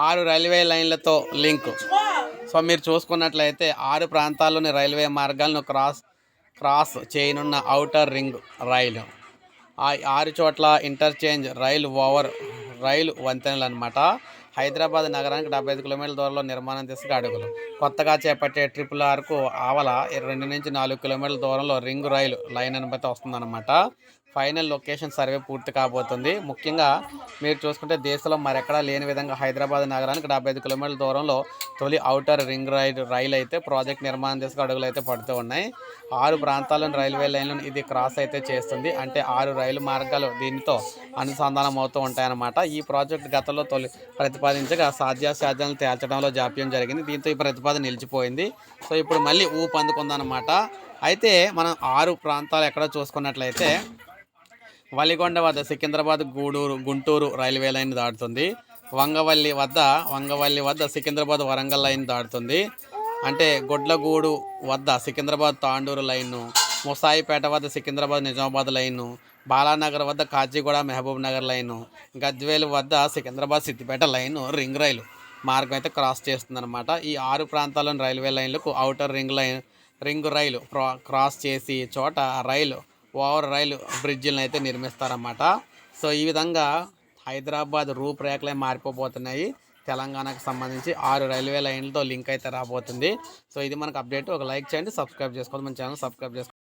6 railway లైన్లతో link. So మీరు చూసుకున్నట్లయితే 6 ప్రాంతాల్లోని రైల్వే మార్గాలను క్రాస్ చేయనున్న ఔటర్ రింగ్ రైలు. ఆ 6 చోట్ల ఇంటర్చేంజ్ రైలు వంతెనలు అనమాట. హైదరాబాద్ నగరానికి 75 కిలోమీటర్ల దూరంలో నిర్మాణం దిశగా అడుగులు. కొత్తగా చేపట్టే RRRకు ఆవల 2 నుంచి 4 కిలోమీటర్ల దూరంలో రింగ్ రైలు లైన్ అనుమతి వస్తుందన్నమాట. ఫైనల్ లొకేషన్ సర్వే పూర్తి కాబోతుంది. ముఖ్యంగా మీరు చూసుకుంటే దేశంలో మరెక్కడా లేని విధంగా హైదరాబాద్ నగరానికి 75 కిలోమీటర్ల దూరంలో తొలి ఔటర్ రింగ్ రైలు అయితే ప్రాజెక్ట్ నిర్మాణం దిశగా అడుగులు అయితే పడుతూ ఉన్నాయి. 6 ప్రాంతాల్లోని రైల్వే లైన్లను ఇది క్రాస్ అయితే చేస్తుంది. అంటే 6 రైలు మార్గాలు దీనితో అనుసంధానం అవుతూ ఉంటాయన్నమాట. ఈ ప్రాజెక్టు గతంలో ప్రతిపాదించగా సాధ్యాసాధ్యాలను తేల్చడంలో జాప్యం జరిగింది. దీంతో ఈ ప్రతిపాదన నిలిచిపోయింది. సో ఇప్పుడు మళ్ళీ ఊపందుకుందన్నమాట. అయితే మనం 6 ప్రాంతాలు ఎక్కడో చూసుకున్నట్లయితే వలిగొండ వద్ద సికింద్రాబాద్ గుంటూరు రైల్వే లైన్ దాటుతుంది. వంగవల్లి వద్ద సికింద్రాబాద్ వరంగల్ లైన్ దాటుతుంది. అంటే గొడ్లగూడు వద్ద సికింద్రాబాద్ తాండూరు లైను, ముసాయిపేట వద్ద సికింద్రాబాద్ నిజామాబాద్ లైను, బాలానగర్ వద్ద కాచిగూడ మహబూబ్ నగర్ లైను, గజ్వేల్ వద్ద సికింద్రాబాద్ సిద్దిపేట లైను రింగ్ రైలు మార్గం అయితే క్రాస్ చేస్తుందన్నమాట. ఈ 6 ప్రాంతాల్లోని రైల్వే లైన్లకు ఔటర్ రింగ్ రైలు క్రాస్ చేసి చోట ఓవర్ రైలు బ్రిడ్జిలను అయితే నిర్మిస్తారన్నమాట. సో ఈ విధంగా హైదరాబాద్ రూపురేఖలే మారిపోతున్నాయి. తెలంగాణకు సంబంధించి 6 రైల్వే లైన్లతో లింక్ అయితే రాబోతుంది. సో ఇది మనకు అప్డేట్. ఒక లైక్ చేయండి, సబ్స్క్రైబ్ చేసుకోండి, మన ఛానల్ సబ్స్క్రైబ్ చేసుకోండి.